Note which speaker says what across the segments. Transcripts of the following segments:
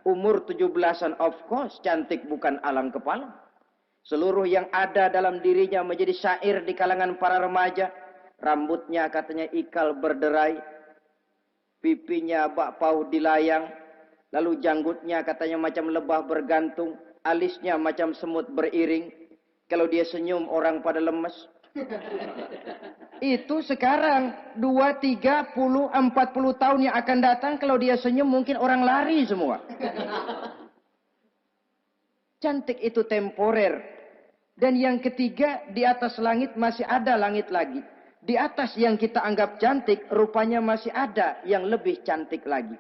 Speaker 1: umur 17-an, of course cantik bukan alang kepala. Seluruh yang ada dalam dirinya menjadi syair di kalangan para remaja. Rambutnya katanya ikal berderai, pipinya bakpao dilayang, lalu janggutnya katanya macam lebah bergantung, alisnya macam semut beriring. Kalau dia senyum orang pada lemes. Itu sekarang 2, 30, 40 tahun yang akan datang, kalau dia senyum mungkin orang lari semua. Cantik itu temporer. Dan yang ketiga, di atas langit masih ada langit lagi. Di atas yang kita anggap cantik, rupanya masih ada yang lebih cantik lagi.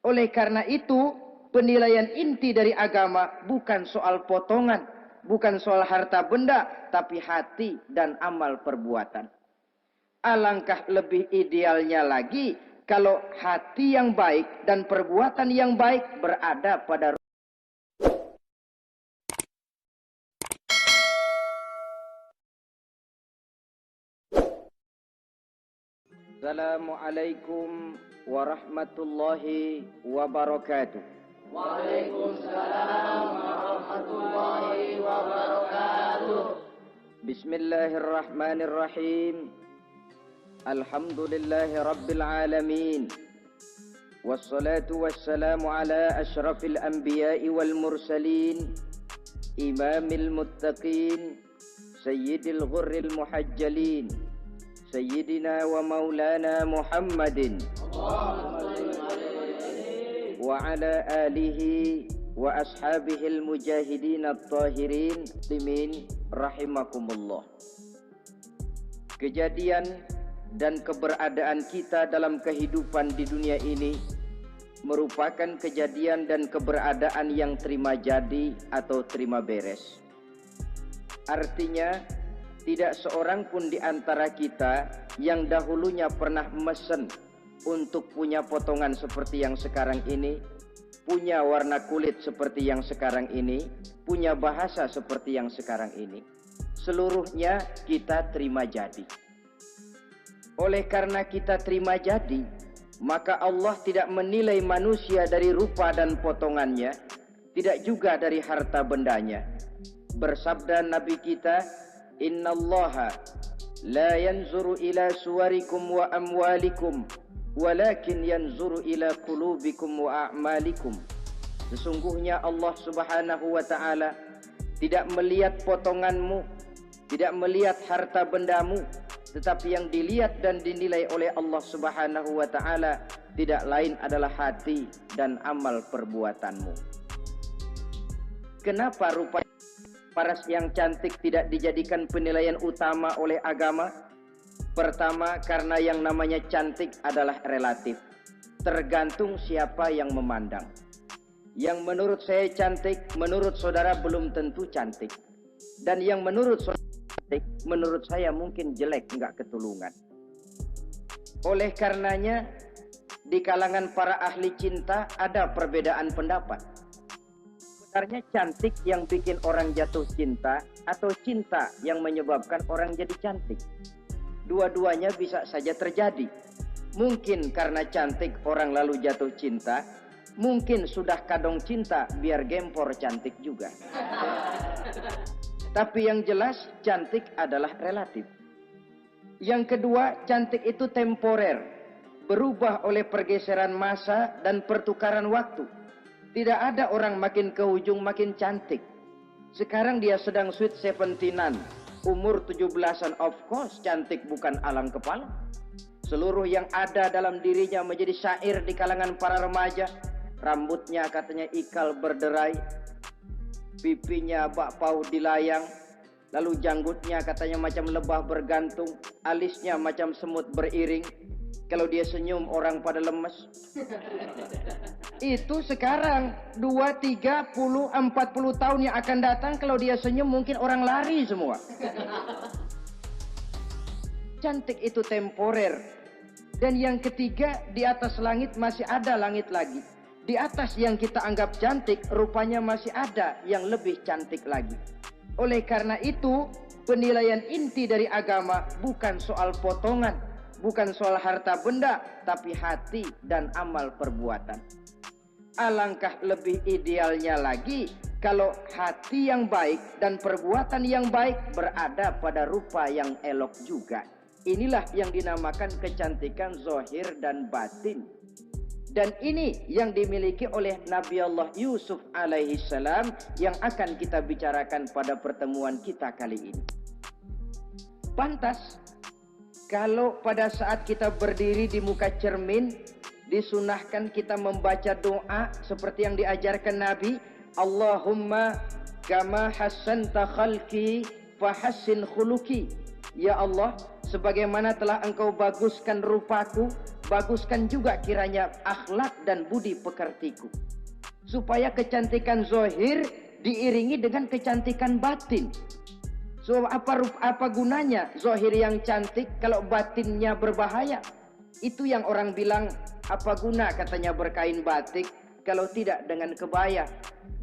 Speaker 1: Oleh karena itu, penilaian inti dari agama bukan soal potongan, bukan soal harta benda, tapi hati dan amal perbuatan. Alangkah lebih idealnya lagi kalau hati yang baik dan perbuatan yang baik berada pada Assalamualaikum warahmatullahi wabarakatuh.
Speaker 2: Waalaikumsalam warahmatullahi wabarakatuh.
Speaker 1: Bismillahirrahmanirrahim. Alhamdulillahi rabbil alamin. Wassalatu wassalamu ala ashrafil anbiya'i wal mursalin, imamil muttaqin, sayyidil ghurril muhajjalin, Sayyidina wa maulana Muhammadin wa ala alihi wa ashabihil mujahidin at-tahirin limin rahimakumullah. Kejadian dan keberadaan kita dalam kehidupan di dunia ini merupakan kejadian dan keberadaan yang terima jadi atau terima beres. Artinya, tidak seorang pun di antara kita yang dahulunya pernah mesen untuk punya potongan seperti yang sekarang ini, punya warna kulit seperti yang sekarang ini, punya bahasa seperti yang sekarang ini. Seluruhnya kita terima jadi. Oleh karena kita terima jadi, maka Allah tidak menilai manusia dari rupa dan potongannya, tidak juga dari harta bendanya. Bersabda Nabi kita, Innallaha la yanzuru ila suwarikum wa amwalikum walakin yanzuru ila qulubikum wa a'malikum. Sesungguhnya Allah Subhanahu wa taala tidak melihat potonganmu, tidak melihat harta bendamu, tetapi yang dilihat dan dinilai oleh Allah Subhanahu wa taala tidak lain adalah hati dan amal perbuatanmu. Kenapa rupanya paras yang cantik tidak dijadikan penilaian utama oleh agama? Pertama, karena yang namanya cantik adalah relatif, tergantung siapa yang memandang. Yang menurut saya cantik, menurut saudara belum tentu cantik. Dan yang menurut saudara cantik, menurut saya mungkin jelek, enggak ketulungan. Oleh karenanya, di kalangan para ahli cinta ada perbedaan pendapat. Sebenarnya cantik yang bikin orang jatuh cinta atau cinta yang menyebabkan orang jadi cantik? Dua-duanya bisa saja terjadi. Mungkin karena cantik orang lalu jatuh cinta, mungkin sudah kadong cinta biar gempor cantik juga. Tapi yang jelas cantik adalah relatif. Yang kedua, cantik itu temporer, berubah oleh pergeseran masa dan pertukaran waktu. Tidak ada orang makin ke ujung makin cantik. Sekarang dia sedang sweet 17-an, umur 17-an, of course cantik bukan alang kepala. Seluruh yang ada dalam dirinya menjadi syair di kalangan para remaja. Rambutnya katanya ikal berderai, pipinya bakpao dilayang, lalu janggutnya katanya macam lebah bergantung, alisnya macam semut beriring. Kalau dia senyum orang pada lemes. Itu sekarang 2, 30, 40 tahun yang akan datang, kalau dia senyum mungkin orang lari semua. Cantik itu temporer. Dan yang ketiga, di atas langit masih ada langit lagi. Di atas yang kita anggap cantik, rupanya masih ada yang lebih cantik lagi. Oleh karena itu, penilaian inti dari agama bukan soal potongan, bukan soal harta benda, tapi hati dan amal perbuatan. Alangkah lebih idealnya lagi kalau hati yang baik dan perbuatan yang baik berada pada rupa yang elok juga. Inilah yang dinamakan kecantikan zahir dan batin. Dan ini yang dimiliki oleh Nabi Allah Yusuf alaihi salam yang akan kita bicarakan pada pertemuan kita kali ini. Pantas kalau pada saat kita berdiri di muka cermin, disunahkan kita membaca doa seperti yang diajarkan Nabi. Allahumma kama hassanta khalqi fahassin khuluqi. Ya Allah, sebagaimana telah engkau baguskan rupaku, baguskan juga kiranya akhlak dan budi pekertiku. Supaya kecantikan zahir diiringi dengan kecantikan batin. So, apa gunanya zahir yang cantik kalau batinnya berbahaya? Itu yang orang bilang, apa guna katanya berkain batik kalau tidak dengan kebaya?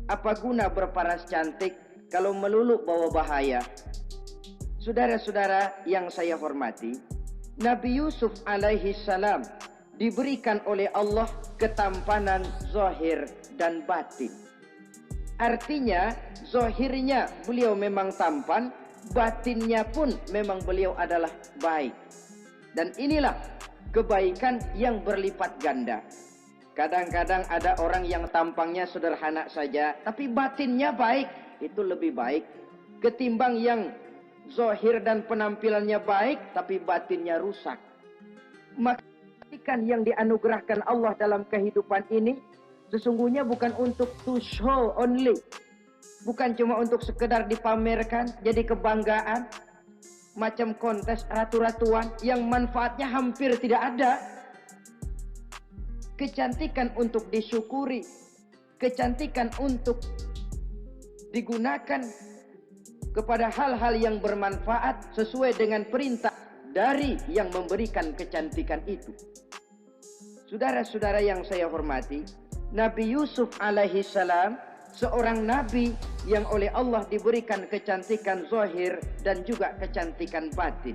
Speaker 1: Apa guna berparas cantik kalau melulu bawa bahaya? Saudara-saudara yang saya hormati, Nabi Yusuf alaihi salam diberikan oleh Allah ketampanan zahir dan batin. Artinya, zahirnya beliau memang tampan, batinnya pun memang beliau adalah baik. Dan inilah kebaikan yang berlipat ganda. Kadang-kadang ada orang yang tampangnya sederhana saja, tapi batinnya baik. Itu lebih baik ketimbang yang zahir dan penampilannya baik, tapi batinnya rusak. Maka kebaikan yang dianugerahkan Allah dalam kehidupan ini sesungguhnya bukan untuk to show only. Bukan cuma untuk sekedar dipamerkan, jadi kebanggaan. Macam kontes ratu-ratuan yang manfaatnya hampir tidak ada. Kecantikan untuk disyukuri, kecantikan untuk digunakan kepada hal-hal yang bermanfaat sesuai dengan perintah dari yang memberikan kecantikan itu. Saudara-saudara yang saya hormati, Nabi Yusuf alaihi salam seorang nabi yang oleh Allah diberikan kecantikan zahir dan juga kecantikan batin.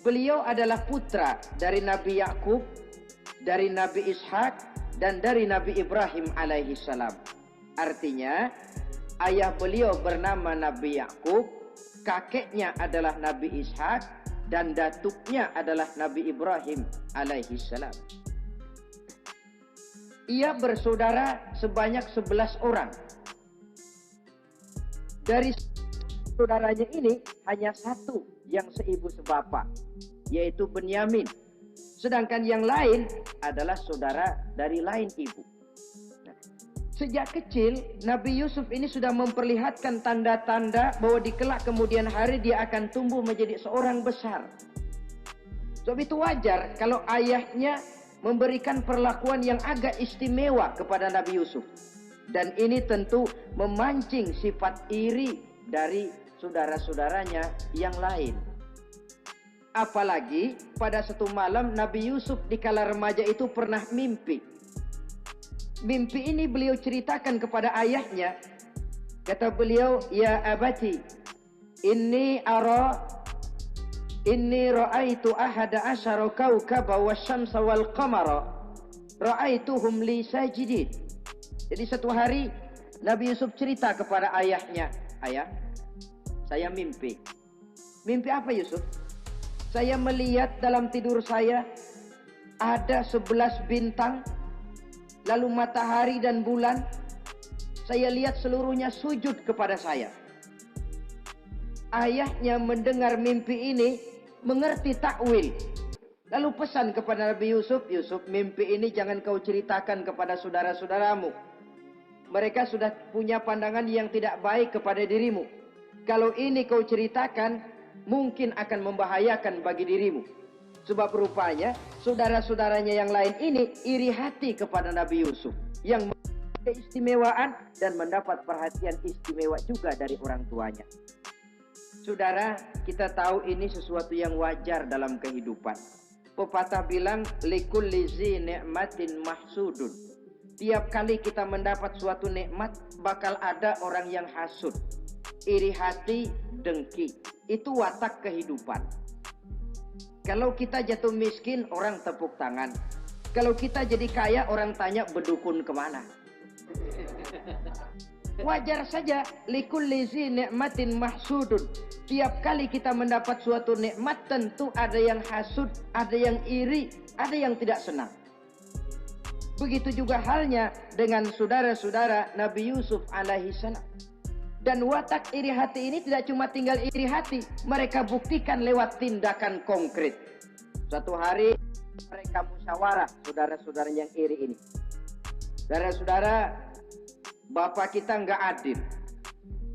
Speaker 1: Beliau adalah putra dari Nabi Yakub, dari Nabi Ishak, dan dari Nabi Ibrahim alaihi salam. Artinya, ayah beliau bernama Nabi Yakub, kakeknya adalah Nabi Ishak, dan datuknya adalah Nabi Ibrahim alaihi salam. Ia bersaudara sebanyak 11 orang. Dari saudaranya ini hanya satu yang seibu sebapak, yaitu Benyamin. Sedangkan yang lain adalah saudara dari lain ibu. Sejak kecil, Nabi Yusuf ini sudah memperlihatkan tanda-tanda bahwa di kelak kemudian hari dia akan tumbuh menjadi seorang besar. Sebab itu wajar kalau ayahnya memberikan perlakuan yang agak istimewa kepada Nabi Yusuf. Dan ini tentu memancing sifat iri dari saudara-saudaranya yang lain. Apalagi pada satu malam Nabi Yusuf di kala remaja itu pernah mimpi. Mimpi ini beliau ceritakan kepada ayahnya. Kata beliau, "Ya abati, inni ra'aitu ahada asyara kawkaba wasyamsa wal qamara ra'aituhum li sajidin." Jadi satu hari Nabi Yusuf cerita kepada ayahnya, "Ayah, saya mimpi." Mimpi apa Yusuf? "Saya melihat dalam tidur saya ada 11 bintang, lalu matahari dan bulan, saya lihat seluruhnya sujud kepada saya." Ayahnya mendengar mimpi ini, mengerti takwil. Lalu pesan kepada Nabi Yusuf, "Yusuf, mimpi ini jangan kau ceritakan kepada saudara-saudaramu. Mereka sudah punya pandangan yang tidak baik kepada dirimu. Kalau ini kau ceritakan, mungkin akan membahayakan bagi dirimu." Sebab rupanya saudara-saudaranya yang lain ini iri hati kepada Nabi Yusuf yang memiliki keistimewaan dan mendapat perhatian istimewa juga dari orang tuanya. Saudara, kita tahu ini sesuatu yang wajar dalam kehidupan. Pepatah bilang, likulli zi ni'matin mahsudun. Tiap kali kita mendapat suatu nikmat, bakal ada orang yang hasud, iri hati, dengki. Itu watak kehidupan. Kalau kita jatuh miskin, orang tepuk tangan. Kalau kita jadi kaya, orang tanya berdukun kemana? Wajar saja, likulli zi ni'matin mahsudun. Tiap kali kita mendapat suatu nikmat, tentu ada yang hasud, ada yang iri, ada yang tidak senang. Begitu juga halnya dengan saudara-saudara Nabi Yusuf alaihi salam. Dan watak iri hati ini tidak cuma tinggal iri hati, mereka buktikan lewat tindakan konkret. Suatu hari mereka musyawarah, saudara-saudara yang iri ini. Saudara-saudara, bapak kita nggak adil.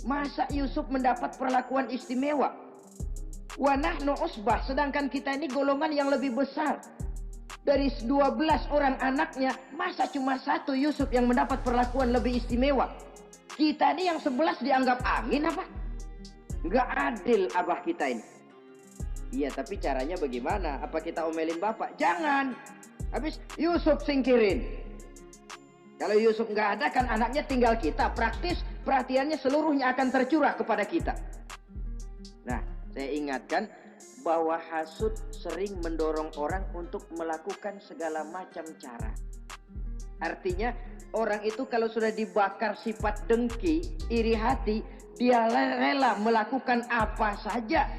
Speaker 1: Masa Yusuf mendapat perlakuan istimewa? Wa nahnu usbah, sedangkan kita ini golongan yang lebih besar. Dari 12 orang anaknya, masa cuma satu Yusuf yang mendapat perlakuan lebih istimewa? Kita ini yang 11 dianggap angin apa? Nggak adil abah kita ini. Iya, tapi caranya bagaimana? Apa kita omelin bapak? Jangan. Habis Yusuf singkirin. Kalau Yusuf nggak ada, kan anaknya tinggal kita. Praktis perhatiannya seluruhnya akan tercurah kepada kita. Nah, saya ingatkan bahwa hasud sering mendorong orang untuk melakukan segala macam cara. Artinya orang itu kalau sudah dibakar sifat dengki, iri hati, dia rela melakukan apa saja.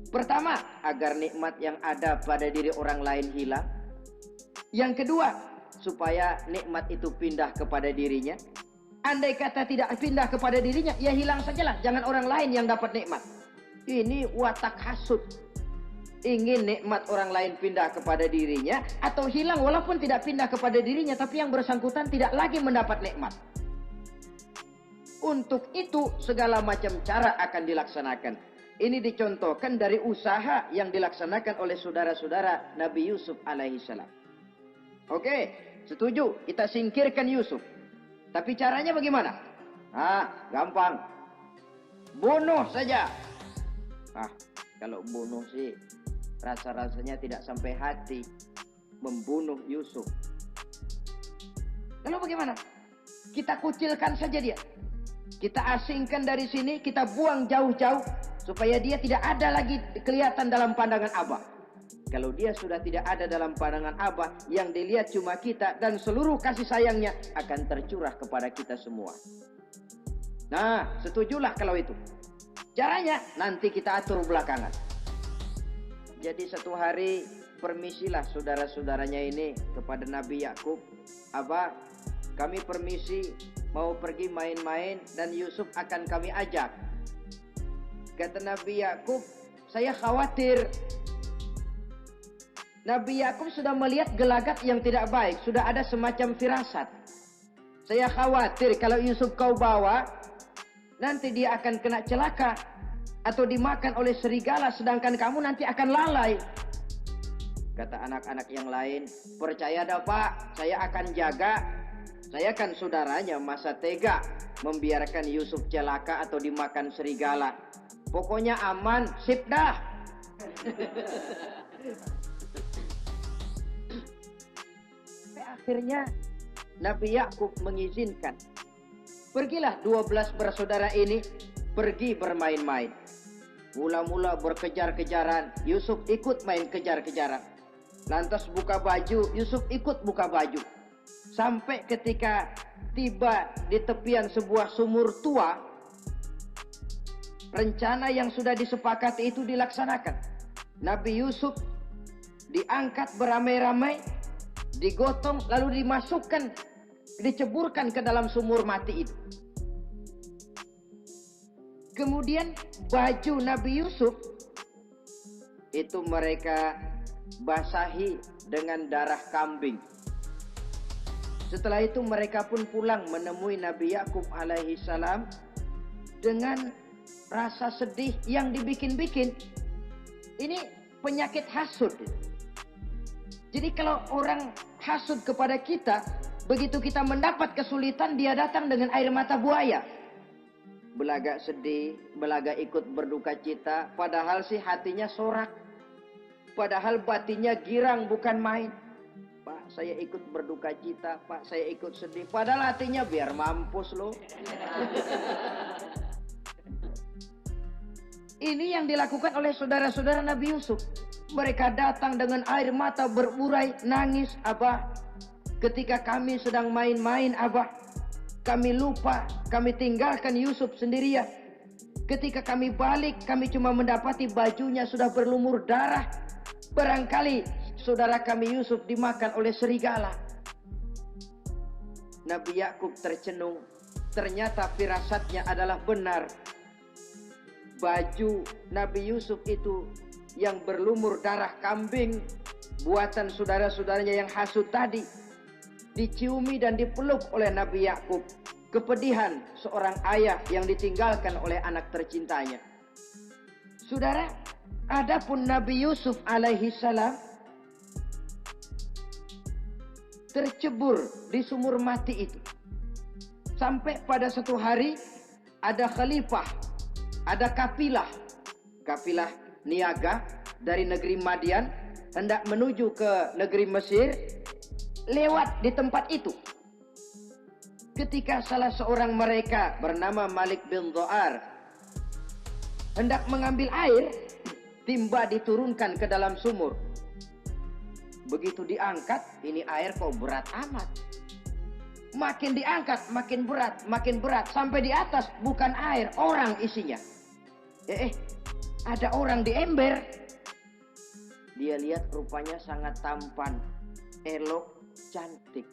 Speaker 1: Pertama, agar nikmat yang ada pada diri orang lain hilang. Yang kedua, supaya nikmat itu pindah kepada dirinya. Andai kata tidak pindah kepada dirinya, ya hilang sajalah. Jangan orang lain yang dapat nikmat. Ini watak hasud. Ingin nikmat orang lain pindah kepada dirinya, atau hilang walaupun tidak pindah kepada dirinya, tapi yang bersangkutan tidak lagi mendapat nikmat. Untuk itu segala macam cara akan dilaksanakan. Ini dicontohkan dari usaha yang dilaksanakan oleh saudara-saudara Nabi Yusuf alaihi salam. Oke, setuju, kita singkirkan Yusuf. Tapi caranya bagaimana? Gampang. Bunuh saja. Kalau bunuh sih rasa-rasanya tidak sampai hati. Membunuh Yusuf. Lalu bagaimana? Kita kucilkan saja dia. Kita asingkan dari sini, kita buang jauh-jauh supaya dia tidak ada lagi kelihatan dalam pandangan Abah. Kalau dia sudah tidak ada dalam pandangan Abah, yang dilihat cuma kita, dan seluruh kasih sayangnya akan tercurah kepada kita semua. Nah, setujulah kalau itu. Caranya nanti kita atur belakangan. Jadi satu hari permisilah saudara-saudaranya ini kepada Nabi Yakub. Abah, kami permisi mau pergi main-main dan Yusuf akan kami ajak. Kata Nabi Yakub, saya khawatir. Nabi Yakub sudah melihat gelagat yang tidak baik. Sudah ada semacam firasat. Saya khawatir kalau Yusuf kau bawa, nanti dia akan kena celaka. Atau dimakan oleh serigala, sedangkan kamu nanti akan lalai. Kata anak-anak yang lain, percaya dah Pak, saya akan jaga. Saya kan saudaranya, masa tega membiarkan Yusuf celaka atau dimakan serigala. Pokoknya aman, sip dah. Akhirnya Nabi Yakub mengizinkan. Pergilah 12 bersaudara ini pergi bermain-main. Mula-mula berkejar-kejaran, Yusuf ikut main kejar-kejaran. Lantas buka baju, Yusuf ikut buka baju. Sampai ketika tiba di tepian sebuah sumur tua, rencana yang sudah disepakati itu dilaksanakan. Nabi Yusuf diangkat beramai-ramai, digotong lalu dimasukkan, diceburkan ke dalam sumur mati itu. Kemudian baju Nabi Yusuf itu mereka basahi dengan darah kambing. Setelah itu mereka pun pulang menemui Nabi Yakub alaihi salam dengan rasa sedih yang dibikin-bikin. Ini penyakit hasud. Jadi kalau orang hasud kepada kita, begitu kita mendapat kesulitan, dia datang dengan air mata buaya. Belagak sedih, belagak ikut berduka cita, padahal sih hatinya sorak. Padahal batinnya girang bukan main. Pak, saya ikut berduka cita, Pak, saya ikut sedih. Padahal hatinya biar mampus loh. Ini yang dilakukan oleh saudara-saudara Nabi Yusuf. Mereka datang dengan air mata berurai, nangis, Abah. Ketika kami sedang main-main, Abah, kami lupa, kami tinggalkan Yusuf sendirian. Ketika kami balik, kami cuma mendapati bajunya sudah berlumur darah. Barangkali saudara kami Yusuf dimakan oleh serigala. Nabi Yakub tercenung. Ternyata firasatnya adalah benar. Baju Nabi Yusuf itu yang berlumur darah kambing, buatan saudara-saudaranya yang hasut tadi, diciumi dan dipeluk oleh Nabi Yakub. Kepedihan seorang ayah yang ditinggalkan oleh anak tercintanya. Saudara, adapun Nabi Yusuf alaihi salam tercebur di sumur mati itu. Sampai pada satu hari ada khalifah, ada kafilah niaga dari negeri Madian hendak menuju ke negeri Mesir, lewat di tempat itu. Ketika salah seorang mereka bernama Malik bin Zo'ar hendak mengambil air, timba diturunkan ke dalam sumur. Begitu diangkat, ini air kok berat amat. Makin diangkat, makin berat, sampai di atas bukan air, orang isinya. Ada orang di ember. Dia lihat rupanya sangat tampan, elok, cantik.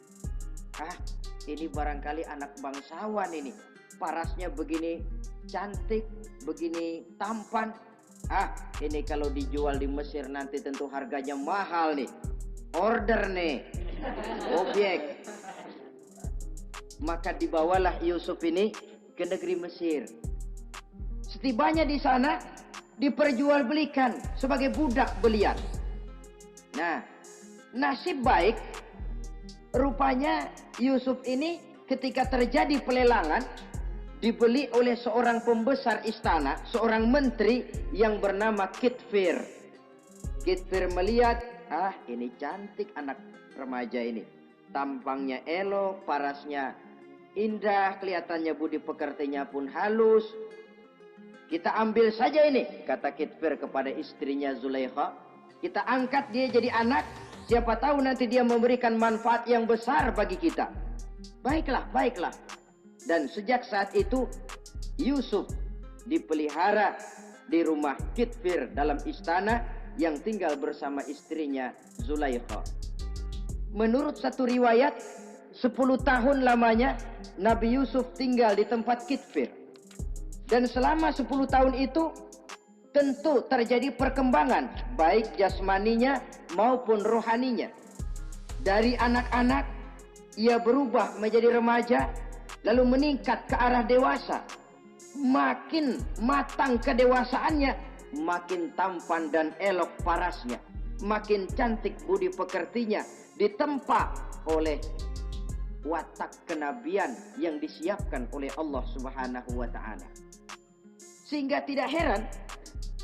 Speaker 1: Ini barangkali anak bangsawan ini. Parasnya begini cantik, begini tampan. Ini kalau dijual di Mesir nanti tentu harganya mahal nih. Order nih, objek. Maka dibawalah Yusuf ini ke negeri Mesir. Setibanya di sana diperjualbelikan sebagai budak belian. Nah, nasib baik rupanya Yusuf ini ketika terjadi pelelangan dibeli oleh seorang pembesar istana, seorang menteri yang bernama Kitfir. Kitfir melihat, ini cantik anak remaja ini. Tampangnya elok, parasnya indah, kelihatannya budi pekertinya pun halus. Kita ambil saja ini, kata Kitfir kepada istrinya Zulaikha. Kita angkat dia jadi anak, siapa tahu nanti dia memberikan manfaat yang besar bagi kita. Baiklah, baiklah. Dan sejak saat itu Yusuf dipelihara di rumah Kitfir dalam istana yang tinggal bersama istrinya Zulaikha. Menurut satu riwayat 10 tahun lamanya Nabi Yusuf tinggal di tempat Kitfir. Dan selama 10 tahun itu tentu terjadi perkembangan baik jasmaninya maupun rohaninya. Dari anak-anak ia berubah menjadi remaja, lalu meningkat ke arah dewasa. Makin matang kedewasaannya, makin tampan dan elok parasnya, makin cantik budi pekertinya, ditempa oleh watak kenabian yang disiapkan oleh Allah Subhanahu wa taala. Sehingga tidak heran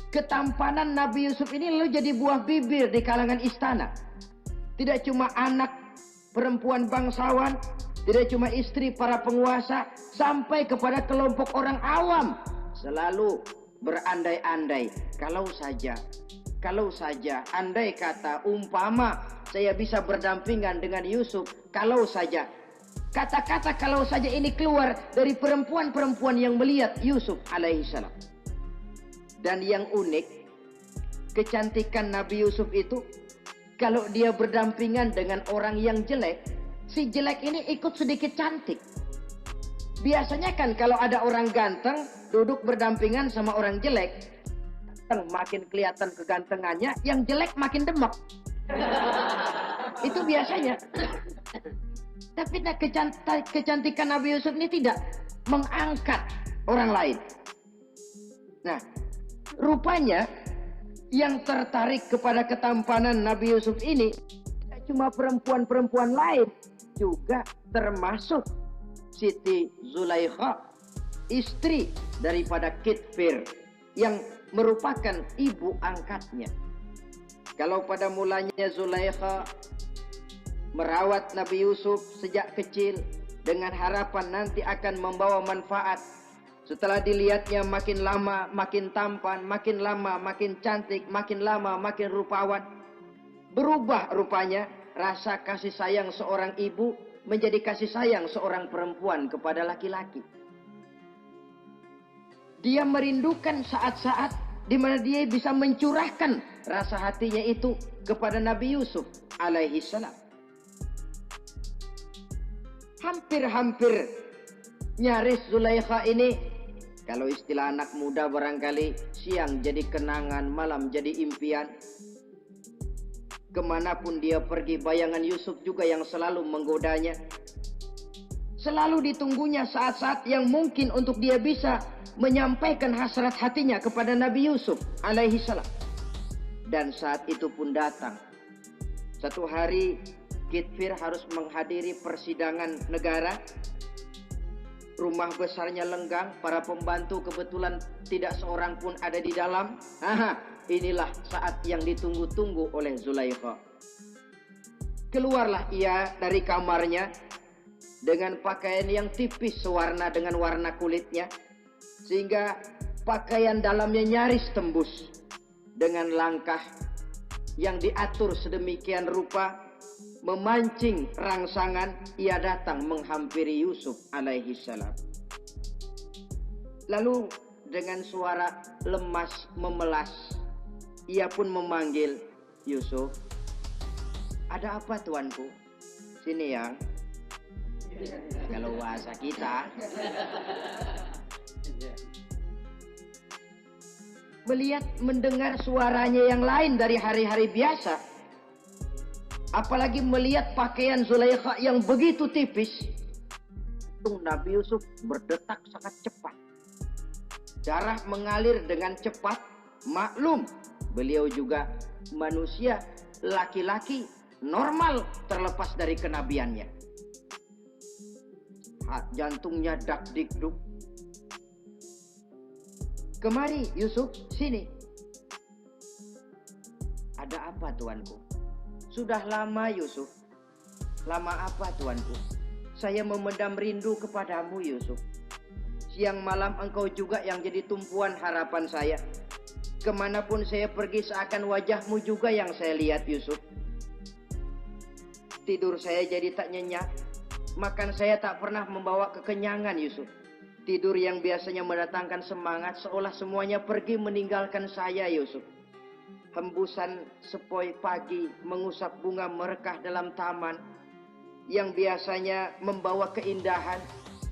Speaker 1: ketampanan Nabi Yusuf ini lalu jadi buah bibir di kalangan istana. Tidak cuma anak perempuan bangsawan, tidak cuma istri para penguasa, sampai kepada kelompok orang awam selalu berandai-andai, kalau saja andai kata umpama saya bisa berdampingan dengan Yusuf, kalau saja. Kata-kata kalau saja ini keluar dari perempuan-perempuan yang melihat Yusuf alaihissalam. Dan yang unik, kecantikan Nabi Yusuf itu, kalau dia berdampingan dengan orang yang jelek, si jelek ini ikut sedikit cantik. Biasanya kan kalau ada orang ganteng duduk berdampingan sama orang jelek, makin kelihatan kegantengannya, yang jelek makin demek. Itu biasanya. Tapi kecantikan Nabi Yusuf ini tidak mengangkat orang lain. Nah, rupanya yang tertarik kepada ketampanan Nabi Yusuf ini tidak cuma perempuan-perempuan lain, juga termasuk Siti Zulaikha, istri daripada Kitfir yang merupakan ibu angkatnya. Kalau pada mulanya Zulaikha merawat Nabi Yusuf sejak kecil dengan harapan nanti akan membawa manfaat, Setelah dilihatnya makin lama makin tampan, makin lama makin cantik, makin lama makin rupawan. Berubah rupanya rasa kasih sayang seorang ibu menjadi kasih sayang seorang perempuan kepada laki-laki. Dia merindukan saat-saat di mana dia bisa mencurahkan rasa hatinya itu kepada Nabi Yusuf alaihi salam. Hampir-hampir nyaris Zulaikha ini, kalau istilah anak muda barangkali, siang jadi kenangan, malam jadi impian. Kemanapun dia pergi, bayangan Yusuf juga yang selalu menggodanya. Selalu ditunggunya saat-saat yang mungkin untuk dia bisa menyampaikan hasrat hatinya kepada Nabi Yusuf alaihi salam. Dan saat itu pun datang. Satu hari Kitfir harus menghadiri persidangan negara. Rumah besarnya lenggang, para pembantu kebetulan tidak seorang pun ada di dalam. Inilah saat yang ditunggu-tunggu oleh Zulaikha. Keluarlah ia dari kamarnya dengan pakaian yang tipis sewarna dengan warna kulitnya, sehingga pakaian dalamnya nyaris tembus. Dengan langkah yang diatur sedemikian rupa, memancing rangsangan, ia datang menghampiri Yusuf alaihi salam. Lalu dengan suara lemas memelas, ia pun memanggil, Yusuf. Ada apa tuanku? Sini yang. Kalau bahasa kita. Melihat mendengar suaranya yang lain dari hari-hari biasa. Apalagi melihat pakaian Zulaikha yang begitu tipis. Nabi Yusuf berdetak sangat cepat. Darah mengalir dengan cepat. Maklum, beliau juga manusia, laki-laki normal terlepas dari kenabiannya. Jantungnya dak-dik-duk. Kemari Yusuf, sini. Ada apa tuanku? Sudah lama Yusuf. Lama apa tuanku? Saya memendam rindu kepadamu Yusuf. Siang malam engkau juga yang jadi tumpuan harapan saya. Kemanapun saya pergi seakan wajahmu juga yang saya lihat Yusuf. Tidur saya jadi tak nyenyak. Makan saya tak pernah membawa kekenyangan Yusuf. Tidur yang biasanya mendatangkan semangat seolah semuanya pergi meninggalkan saya Yusuf. Hembusan sepoi pagi mengusap bunga merekah dalam taman yang biasanya membawa keindahan,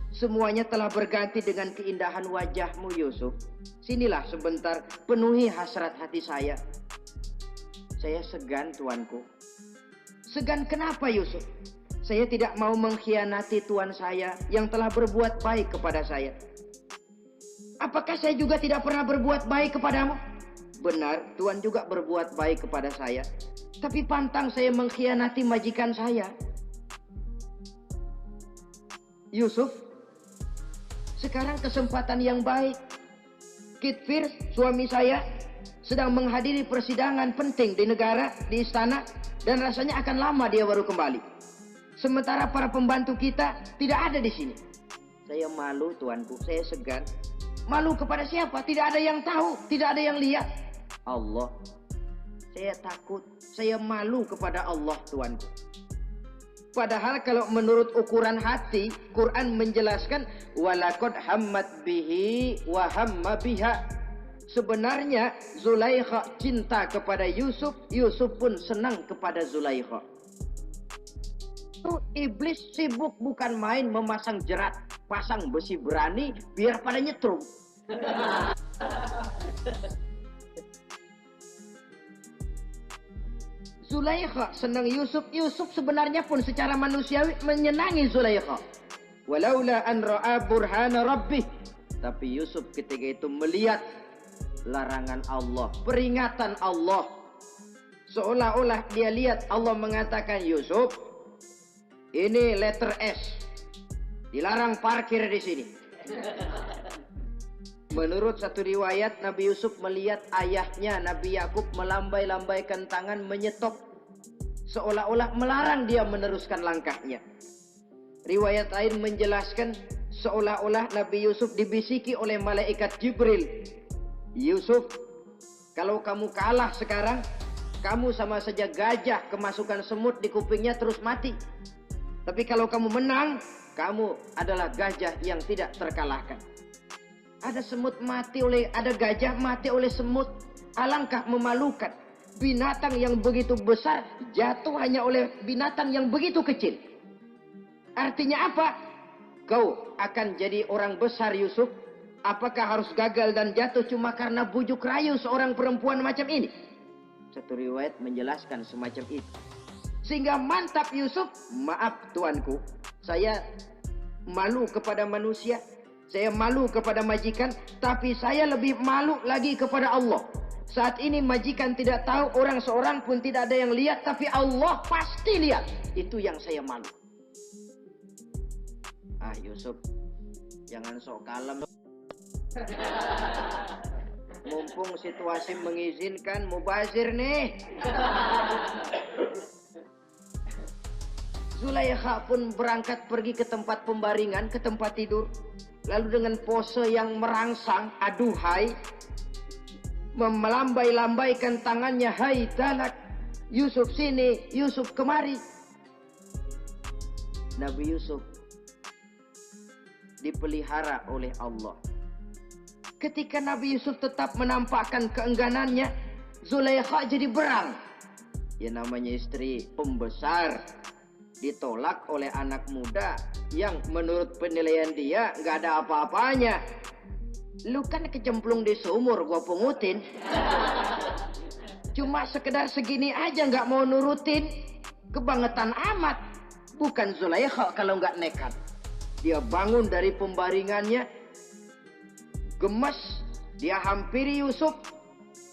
Speaker 1: semuanya telah berganti dengan keindahan wajahmu Yusuf. Sinilah sebentar, penuhi hasrat hati saya. Saya segan tuanku. Segan kenapa Yusuf? Saya tidak mau mengkhianati tuan saya yang telah berbuat baik kepada saya. Apakah saya juga tidak pernah berbuat baik kepadamu? Benar, tuan juga berbuat baik kepada saya. Tapi pantang saya mengkhianati majikan saya. Yusuf, sekarang kesempatan yang baik. Kitfir, suami saya, sedang menghadiri persidangan penting di negara, di istana, dan rasanya akan lama dia baru kembali. Sementara para pembantu kita tidak ada di sini. Saya malu tuanku, saya segan. Malu kepada siapa? Tidak ada yang tahu, tidak ada yang lihat. Allah. Saya takut, saya malu kepada Allah tuanku. Padahal kalau menurut ukuran hati, Quran menjelaskan walaqad hammat bihi wa hamma biha. Sebenarnya Zulaikha cinta kepada Yusuf, Yusuf pun senang kepada Zulaikha. Iblis sibuk bukan main memasang jerat, pasang besi berani biar pada nyetrum. Zulaikha senang Yusuf, Yusuf sebenarnya pun secara manusiawi menyenangi Zulaikha. Walaula an ra'a burhana rabbih. Tapi Yusuf ketika itu melihat larangan Allah, peringatan Allah. Seolah-olah dia lihat Allah mengatakan, Yusuf, ini letter S. Dilarang parkir di sini. Menurut satu riwayat, Nabi Yusuf melihat ayahnya Nabi Yakub melambai-lambaikan tangan menyetop, seolah-olah melarang dia meneruskan langkahnya. Riwayat lain menjelaskan seolah-olah Nabi Yusuf dibisiki oleh malaikat Jibril. Yusuf, kalau kamu kalah sekarang, kamu sama saja gajah kemasukan semut di kupingnya terus mati. Tapi kalau kamu menang, kamu adalah gajah yang tidak terkalahkan. Ada gajah mati oleh semut. Alangkah memalukan. Binatang yang begitu besar jatuh hanya oleh binatang yang begitu kecil. Artinya apa? Kau akan jadi orang besar, Yusuf. Apakah harus gagal dan jatuh cuma karena bujuk rayu seorang perempuan macam ini? Satu riwayat menjelaskan semacam itu. Sehingga mantap Yusuf, maaf tuanku, saya malu kepada manusia, saya malu kepada majikan, tapi saya lebih malu lagi kepada Allah. Saat ini majikan tidak tahu, orang seorang pun tidak ada yang lihat, tapi Allah pasti lihat. Itu yang saya malu. Ah Yusuf, jangan sok kalem. Mumpung situasi mengizinkan, mubazir nih. Zulaikha pun berangkat pergi ke tempat pembaringan, ke tempat tidur. Lalu dengan pose yang merangsang, aduhai, melambai-lambaikan tangannya, hai talak, Yusuf sini, Yusuf kemari. Nabi Yusuf dipelihara oleh Allah. Ketika Nabi Yusuf tetap menampakkan keengganannya, Zulaikha jadi berang. Ya namanya istri pembesar ditolak oleh anak muda yang menurut penilaian dia nggak ada apa-apanya. Lu kan kecemplung di sumur, gua pungutin. Cuma sekedar segini aja nggak mau nurutin, kebangetan amat. Bukan Zulaikha kalau nggak nekat. Dia bangun dari pembaringannya, gemes, dia hampiri Yusuf.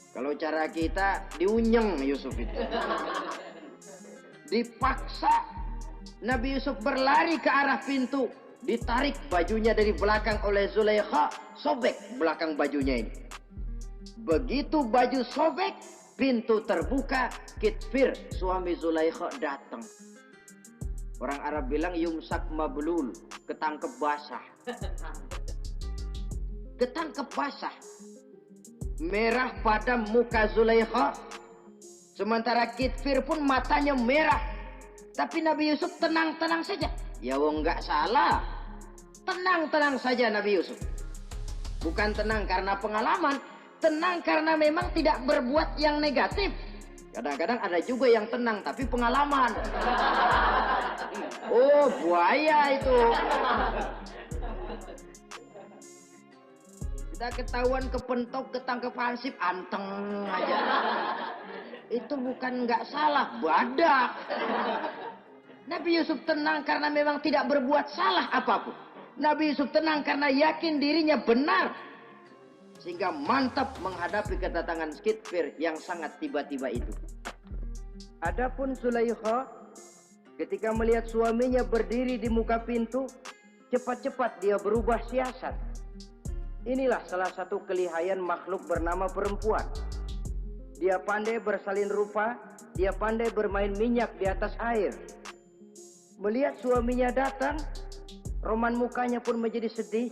Speaker 1: Kalau cara kita diunyeng Yusuf itu. Dipaksa Nabi Yusuf berlari ke arah pintu. Ditarik bajunya dari belakang oleh Zulaikha, sobek belakang bajunya ini. Begitu baju sobek, pintu terbuka, Kitfir suami Zulaikha datang. Orang Arab bilang yumsak mablul, ketangkep basah. Ketangkep basah. Merah pada muka Zulaikha. Sementara Kitfir pun matanya merah. Tapi Nabi Yusuf tenang-tenang saja. Ya wong nggak salah. Tenang-tenang saja Nabi Yusuf. Bukan tenang karena pengalaman. Tenang karena memang tidak berbuat yang negatif. Kadang-kadang ada juga yang tenang tapi pengalaman. Oh buaya itu. Kita ketahuan kepentok, ketangkep hansip, anteng aja. Itu bukan nggak salah, badak. Nabi Yusuf tenang karena memang tidak berbuat salah apapun. Nabi Yusuf tenang karena yakin dirinya benar. Sehingga mantap menghadapi kedatangan Kitfir yang sangat tiba-tiba itu. Adapun Zulaikha ketika melihat suaminya berdiri di muka pintu, cepat-cepat dia berubah siasat. Inilah salah satu kelihayan makhluk bernama perempuan. Dia pandai bersalin rupa, dia pandai bermain minyak di atas air. Melihat suaminya datang, roman mukanya pun menjadi sedih.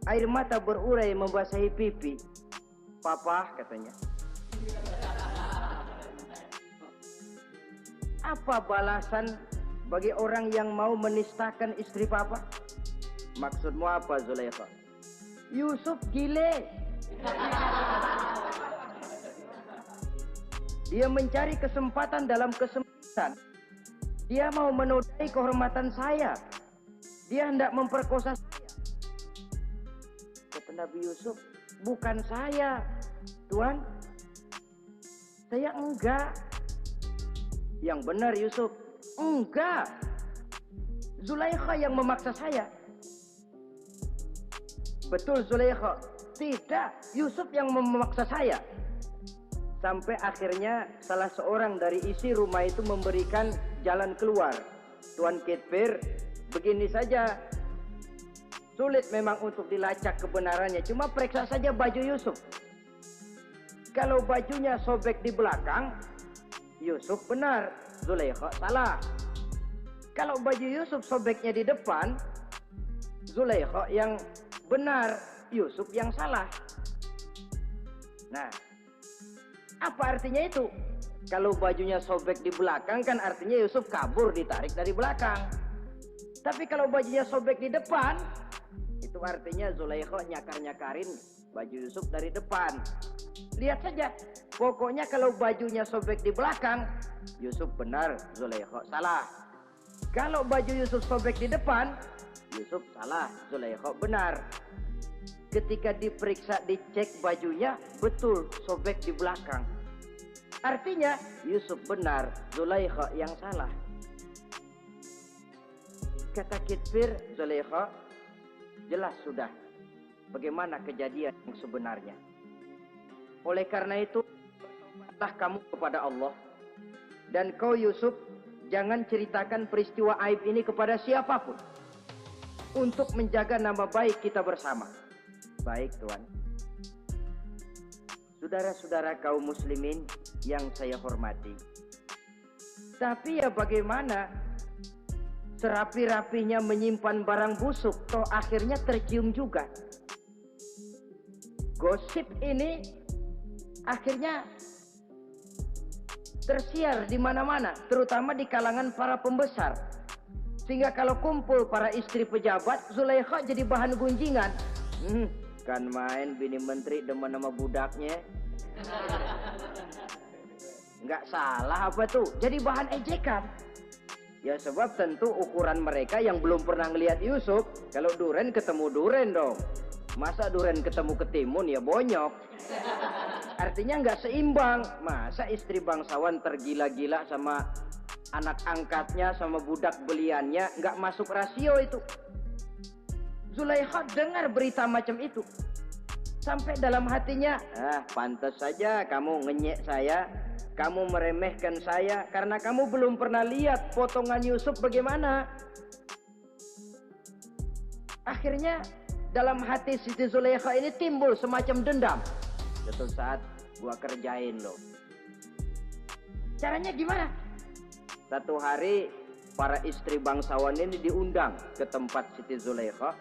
Speaker 1: Air mata berurai membasahi pipi. Papa, katanya. Apa balasan bagi orang yang mau menistakan istri papa? Maksudmu apa, Zulaikha? Yusuf gile. Dia mencari kesempatan dalam kesempitan. Dia mau menodai kehormatan saya. Dia hendak memperkosa saya. Kata Nabi Yusuf, bukan saya, Tuan. Saya enggak. Yang benar Yusuf, enggak. Zulaikha yang memaksa saya. Betul Zulaikha, tidak. Yusuf yang memaksa saya. Sampai akhirnya salah seorang dari isi rumah itu memberikan jalan keluar. Tuan Kitfir, begini saja. Sulit memang untuk dilacak kebenarannya. Cuma periksa saja baju Yusuf. Kalau bajunya sobek di belakang, Yusuf benar, Zulaikha salah. Kalau baju Yusuf sobeknya di depan, Zulaikha yang benar, Yusuf yang salah. Nah, apa artinya itu? Kalau bajunya sobek di belakang kan artinya Yusuf kabur, ditarik dari belakang. Tapi kalau bajunya sobek di depan, itu artinya Zulaikha nyakar-nyakarin baju Yusuf dari depan. Lihat saja, pokoknya kalau bajunya sobek di belakang, Yusuf benar, Zulaikha salah. Kalau baju Yusuf sobek di depan, Yusuf salah, Zulaikha benar. Ketika diperiksa, dicek bajunya, betul sobek di belakang. Artinya Yusuf benar, Zulaikha yang salah. Kata Kitfir, Zulaikha, jelas sudah bagaimana kejadian yang sebenarnya. Oleh karena itu, bertobatlah kamu kepada Allah. Dan kau Yusuf, jangan ceritakan peristiwa aib ini kepada siapapun. Untuk menjaga nama baik kita bersama. Baik Tuan. Saudara-saudara kaum muslimin yang saya hormati. Tapi ya bagaimana? Serapi-rapinya menyimpan barang busuk, toh akhirnya tercium juga. Gosip ini akhirnya tersiar di mana-mana, terutama di kalangan para pembesar. Sehingga kalau kumpul para istri pejabat, Zulaikha jadi bahan gunjingan. Kan main bini menteri demen sama budaknya. Nggak salah apa tuh? Jadi bahan ejekan. Ya sebab tentu ukuran mereka yang belum pernah ngelihat Yusuf, kalau duren ketemu duren dong. Masa duren ketemu ketimun ya bonyok. Artinya nggak seimbang. Masa istri bangsawan tergila-gila sama anak angkatnya, sama budak beliannya, nggak masuk rasio itu. Zulaikha dengar berita macam itu. Sampai dalam hatinya, pantas saja kamu ngenyek saya, kamu meremehkan saya, karena kamu belum pernah lihat potongan Yusuf bagaimana. Akhirnya dalam hati Siti Zulaikha ini timbul semacam dendam. Suatu saat gua kerjain loh. Caranya gimana? Satu hari para istri bangsawan ini diundang ke tempat Siti Zulaikha.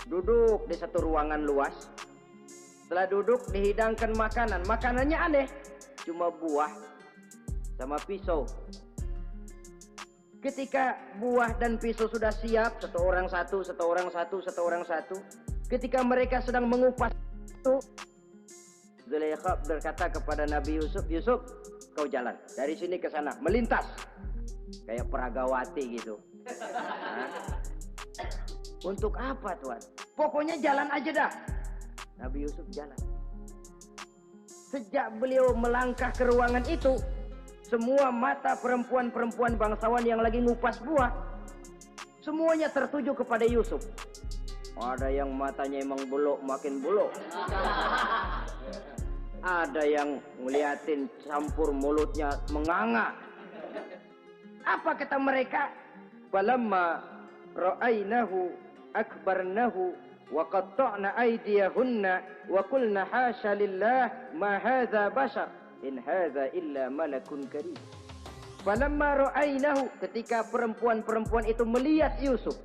Speaker 1: Duduk di satu ruangan luas. Setelah duduk dihidangkan makanan. Makanannya aneh. Cuma buah sama pisau. Ketika buah dan pisau sudah siap, satu orang satu. Ketika mereka sedang mengupas itu, Zulaikha berkata kepada Nabi Yusuf, Yusuf, kau jalan dari sini ke sana, melintas kayak peragawati gitu. Untuk apa Tuan? Pokoknya jalan aja dah. Nabi Yusuf jalan. Sejak beliau melangkah ke ruangan itu, semua mata perempuan-perempuan bangsawan yang lagi ngupas buah, semuanya tertuju kepada Yusuf. Ada yang matanya emang belok makin belok. Ada yang ngeliatin campur mulutnya menganga. Apa kata mereka? Falamma ra'ainahu akbarnahu wa qatta'na aydiyahunna wa qulna hasya lillah ma hadza bashar in hadza illa malakun karim. Falamma ra'ainahu, ketika perempuan-perempuan itu melihat Yusuf,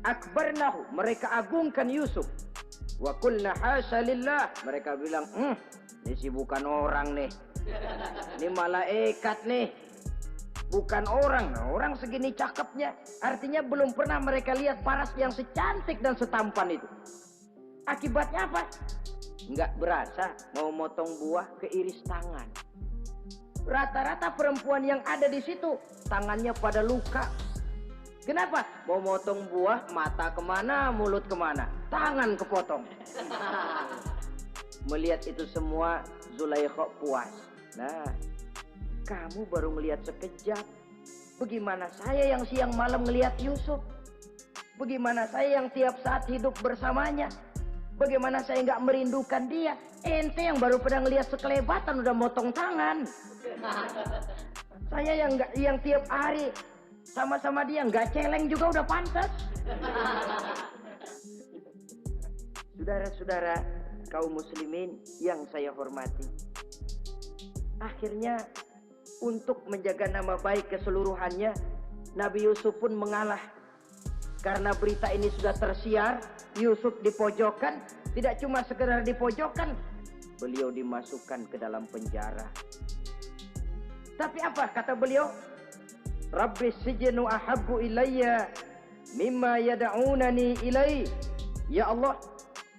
Speaker 1: akbarnahu, mereka agungkan Yusuf. Wa qulna hasya lillah, mereka bilang, ini sih bukan orang nih. Ini malaikat nih. Bukan orang. Nah, orang segini cakepnya. Artinya belum pernah mereka lihat paras yang secantik dan setampan itu. Akibatnya apa? Nggak berasa mau motong buah keiris tangan. Rata-rata perempuan yang ada di situ tangannya pada luka. Kenapa? Mau motong buah, mata kemana, mulut kemana, tangan kepotong. Melihat itu semua, Zulaikha puas. Nah, kamu baru melihat sekejap. Bagaimana saya yang siang malam melihat Yusuf? Bagaimana saya yang tiap saat hidup bersamanya? Bagaimana saya nggak merindukan dia? Ente yang baru pernah ngelihat sekelebatan udah motong tangan. Saya yang tiap hari sama-sama dia nggak celeng juga udah pantas. Saudara-saudara kaum muslimin yang saya hormati, akhirnya untuk menjaga nama baik keseluruhannya, Nabi Yusuf pun mengalah. Karena berita ini sudah tersiar, Yusuf dipojokkan, tidak cuma sekedar dipojokkan, beliau dimasukkan ke dalam penjara. Tapi apa kata beliau? Rabbi sijnu ahabbu ilayya mimma yad'unani ilai. Ya Allah,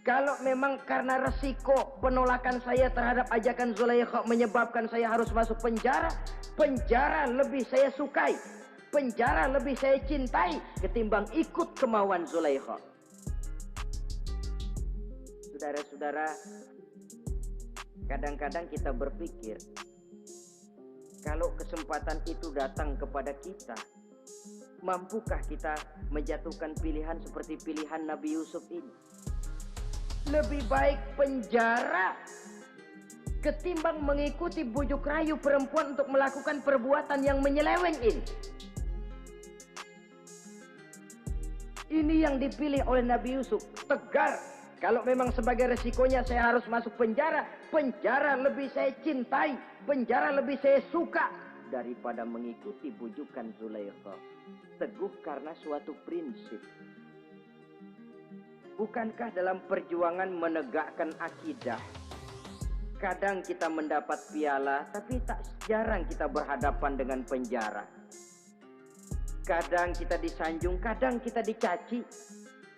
Speaker 1: kalau memang karena resiko penolakan saya terhadap ajakan Zulaikha menyebabkan saya harus masuk penjara, penjara lebih saya sukai, penjara lebih saya cintai ketimbang ikut kemauan Zulaikha. Saudara-saudara, kadang-kadang kita berpikir, kalau kesempatan itu datang kepada kita, mampukah kita menjatuhkan pilihan seperti pilihan Nabi Yusuf ini? Lebih baik penjara ketimbang mengikuti bujuk rayu perempuan untuk melakukan perbuatan yang menyeleweng ini. Ini yang dipilih oleh Nabi Yusuf, tegar. Kalau memang sebagai resikonya saya harus masuk penjara, penjara lebih saya cintai, penjara lebih saya suka daripada mengikuti bujukan Zulaikha. Teguh karena suatu prinsip. Bukankah dalam perjuangan menegakkan akidah, kadang kita mendapat piala, tapi tak jarang kita berhadapan dengan penjara. Kadang kita disanjung, kadang kita dicaci.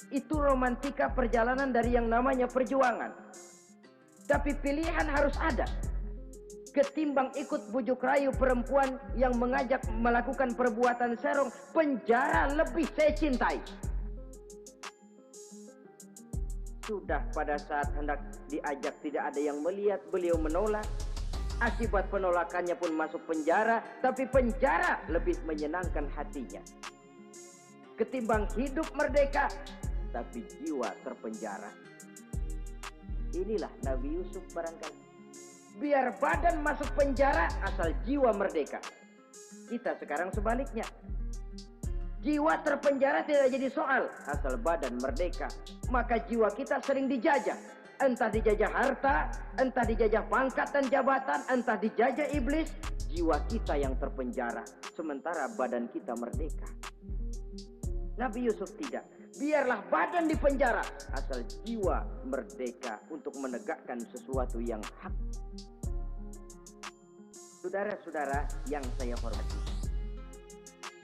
Speaker 1: Itu romantika perjalanan dari yang namanya perjuangan. Tapi pilihan harus ada. Ketimbang ikut bujuk rayu perempuan yang mengajak melakukan perbuatan serong, penjara lebih saya cintai. Sudah pada saat hendak diajak tidak ada yang melihat, beliau menolak. Akibat penolakannya pun masuk penjara, tapi penjara lebih menyenangkan hatinya. Ketimbang hidup merdeka, tapi jiwa terpenjara. Inilah Nabi Yusuf barangkali. Biar badan masuk penjara, asal jiwa merdeka. Kita sekarang sebaliknya. Jiwa terpenjara tidak jadi soal, asal badan merdeka. Maka jiwa kita sering dijajah. Entah dijajah harta, entah dijajah pangkat dan jabatan, entah dijajah iblis. Jiwa kita yang terpenjara, sementara badan kita merdeka. Nabi Yusuf tidak. Biarlah badan di penjara, asal jiwa merdeka untuk menegakkan sesuatu yang hak. Saudara-saudara yang saya hormati,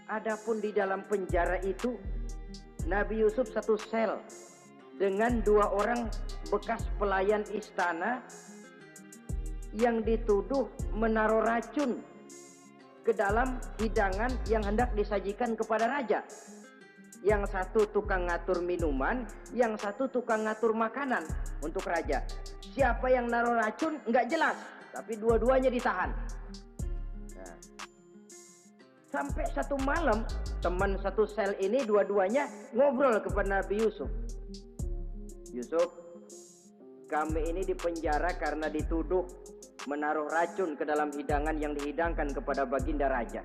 Speaker 1: adapun di dalam penjara itu, Nabi Yusuf satu sel dengan 2 orang bekas pelayan istana yang dituduh menaruh racun ke dalam hidangan yang hendak disajikan kepada raja. Yang satu tukang ngatur minuman, yang satu tukang ngatur makanan untuk raja. Siapa yang naruh racun nggak jelas, tapi dua-duanya ditahan. Nah, sampai satu malam teman satu sel ini dua-duanya ngobrol kepada Nabi Yusuf. Yusuf, kami ini dipenjara karena dituduh menaruh racun ke dalam hidangan yang dihidangkan kepada baginda raja.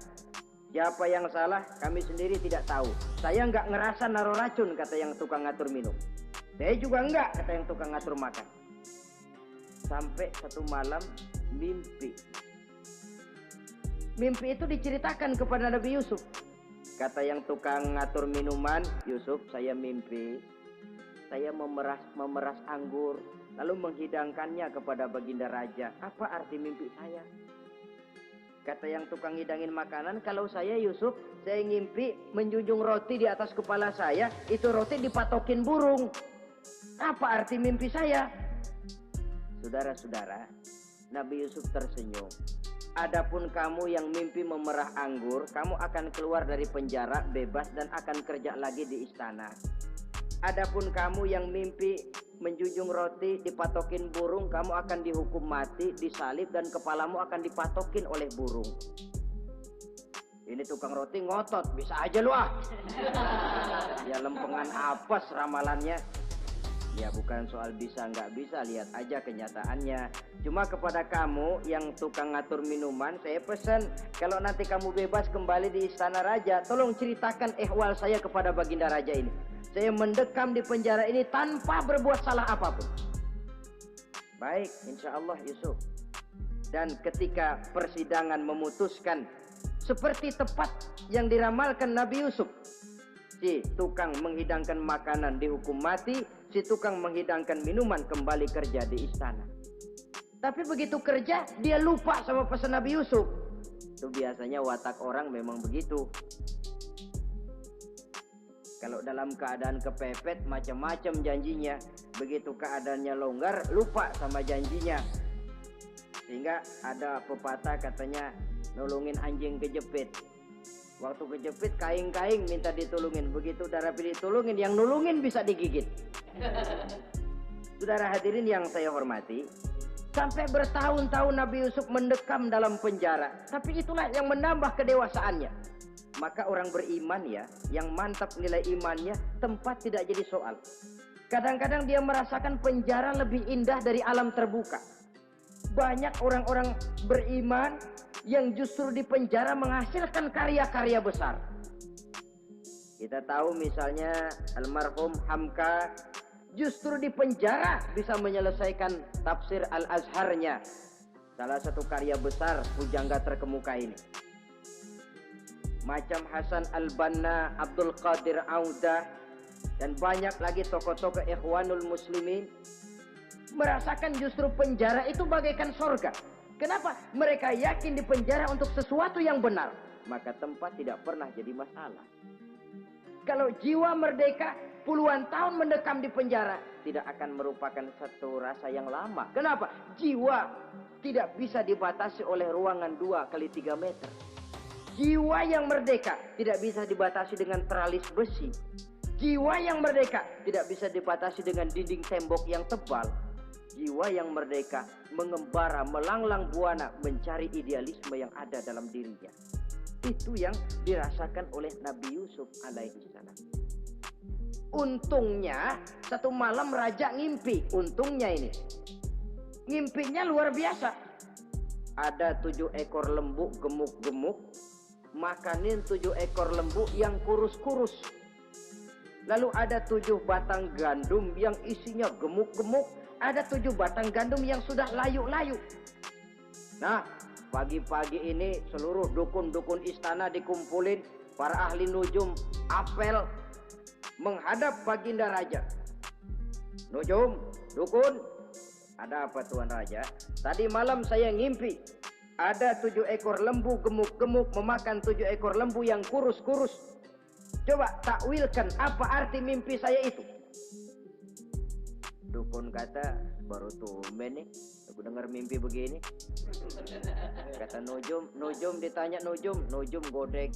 Speaker 1: Siapa yang salah, kami sendiri tidak tahu. Saya nggak ngerasa naruh racun, kata yang tukang ngatur minum. Saya juga nggak, kata yang tukang ngatur makan. Sampai satu malam mimpi. Mimpi itu diceritakan kepada Nabi Yusuf. Kata yang tukang ngatur minuman, Yusuf, saya mimpi. Saya memeras anggur, lalu menghidangkannya kepada baginda raja. Apa arti mimpi saya? Kata yang tukang hidangin makanan, kalau saya Yusuf, saya ngimpi menjunjung roti di atas kepala saya, itu roti dipatokin burung. Apa arti mimpi saya? Saudara-saudara, Nabi Yusuf tersenyum. Adapun kamu yang mimpi memerah anggur, kamu akan keluar dari penjara bebas dan akan kerja lagi di istana. Adapun kamu yang mimpi menjunjung roti dipatokin burung, kamu akan dihukum mati, disalib, dan kepalamu akan dipatokin oleh burung. Ini tukang roti ngotot, bisa aja lu ah. Ya lempengan apes ramalannya. Ya bukan soal bisa nggak bisa, lihat aja kenyataannya. Cuma kepada kamu yang tukang ngatur minuman, saya pesan, kalau nanti kamu bebas kembali di istana raja, tolong ceritakan ehwal saya kepada baginda raja ini. Saya mendekam di penjara ini tanpa berbuat salah apapun. Baik, insya Allah Yusuf. Dan ketika persidangan memutuskan seperti tepat yang diramalkan Nabi Yusuf, Si tukang menghidangkan makanan dihukum mati, si tukang menghidangkan minuman kembali kerja di istana. Tapi begitu kerja, dia lupa sama pesan Nabi Yusuf. Itu biasanya watak orang memang begitu. Kalau dalam keadaan kepepet, macam-macam janjinya. Begitu keadaannya longgar, lupa sama janjinya. Sehingga ada pepatah katanya, nolongin anjing kejepit. Waktu kejepit, kaing-kaing minta ditolongin. Begitu udah rapi ditolongin, yang nolongin bisa digigit. Saudara hadirin yang saya hormati, sampai bertahun-tahun Nabi Yusuf mendekam dalam penjara. Tapi itulah yang menambah kedewasaannya. Maka orang beriman ya, yang mantap nilai imannya, tempat tidak jadi soal. Kadang-kadang dia merasakan penjara lebih indah dari alam terbuka. Banyak orang-orang beriman yang justru di penjara menghasilkan karya-karya besar. Kita tahu misalnya almarhum Hamka justru di penjara bisa menyelesaikan tafsir Al-Azharnya. Salah satu karya besar pujangga terkemuka ini. Macam Hasan Al-Banna, Abdul Qadir Audah, dan banyak lagi tokoh-tokoh Ikhwanul Muslimin merasakan justru penjara itu bagaikan sorga. Kenapa? Mereka yakin di penjara untuk sesuatu yang benar. Maka tempat tidak pernah jadi masalah. Kalau jiwa merdeka puluhan tahun mendekam di penjara, tidak akan merupakan satu rasa yang lama. Kenapa? Jiwa tidak bisa dibatasi oleh ruangan 2x3 meter. Jiwa yang merdeka tidak bisa dibatasi dengan teralis besi. Jiwa yang merdeka tidak bisa dibatasi dengan dinding tembok yang tebal. Jiwa yang merdeka mengembara, melanglang buana, mencari idealisme yang ada dalam dirinya. Itu yang dirasakan oleh Nabi Yusuf alaihi salam. Untungnya satu malam raja ngimpi. Untungnya ini, ngimpinya luar biasa. Ada 7 ekor lembu gemuk-gemuk, makanin 7 ekor lembu yang kurus-kurus. Lalu ada 7 batang gandum yang isinya gemuk-gemuk. Ada 7 batang gandum yang sudah layu-layu. Nah, pagi-pagi ini seluruh dukun-dukun istana dikumpulin. Para ahli nujum apel menghadap baginda raja. Nujum, dukun, ada apa Tuan Raja? Tadi malam saya ngimpi. Ada 7 ekor lembu gemuk-gemuk memakan 7 ekor lembu yang kurus-kurus. Coba takwilkan apa arti mimpi saya itu. Dukun kata, baru tumben nih, aku dengar mimpi begini. Kata Nujum ditanya Nujum godek.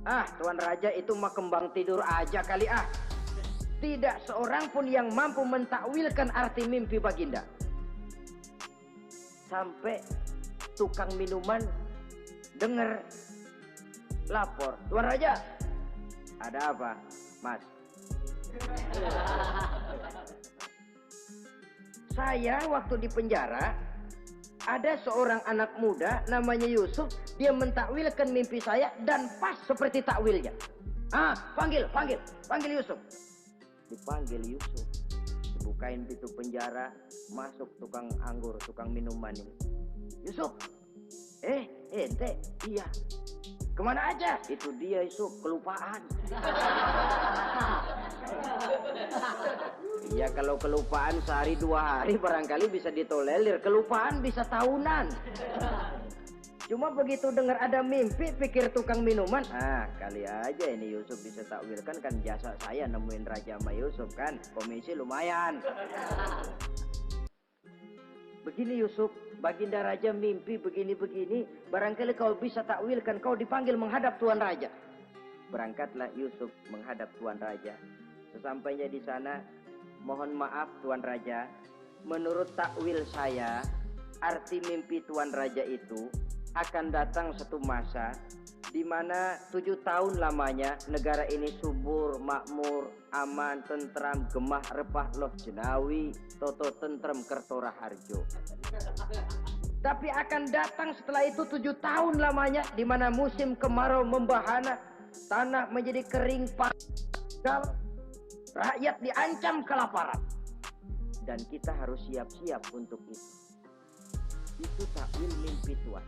Speaker 1: Ah, Tuan Raja itu mah kembang tidur aja kali ah. Tidak seorang pun yang mampu mentakwilkan arti mimpi baginda. Sampai tukang minuman dengar lapor. Tuan Raja, ada apa, Mas? Saya waktu di penjara, ada seorang anak muda namanya Yusuf. Dia mentakwilkan mimpi saya dan pas seperti takwilnya. Ah, panggil Yusuf. Dipanggil Yusuf. Dibukain pintu penjara, masuk tukang anggur, tukang minuman ini. Yusuf, ente, iya. Kemana aja? Itu dia Yusuf, kelupaan. Ya kalau kelupaan sehari 2 hari barangkali bisa ditolerir. Kelupaan bisa tahunan. Cuma begitu dengar ada mimpi, pikir tukang minuman. Ah, kali aja ini Yusuf bisa takwilkan, kan jasa saya nemuin Raja sama Yusuf kan. Komisi lumayan. Begini Yusuf, baginda raja mimpi begini-begini. Barangkali kau bisa takwilkan, kau dipanggil menghadap Tuan Raja. Berangkatlah Yusuf menghadap Tuan Raja. Sesampainya di sana, mohon maaf Tuan Raja, menurut takwil saya, arti mimpi Tuan Raja itu akan datang satu masa di mana 7 tahun lamanya negara ini subur, makmur, aman, tentram, gemah, repah, loh jenawi, toto tentrem, kertora harjo. Tapi akan datang setelah itu 7 tahun lamanya di mana musim kemarau membahana, tanah menjadi kering pangkal, rakyat diancam kelaparan. Dan kita harus siap-siap untuk itu. Itu takwil mimpi Tuhan.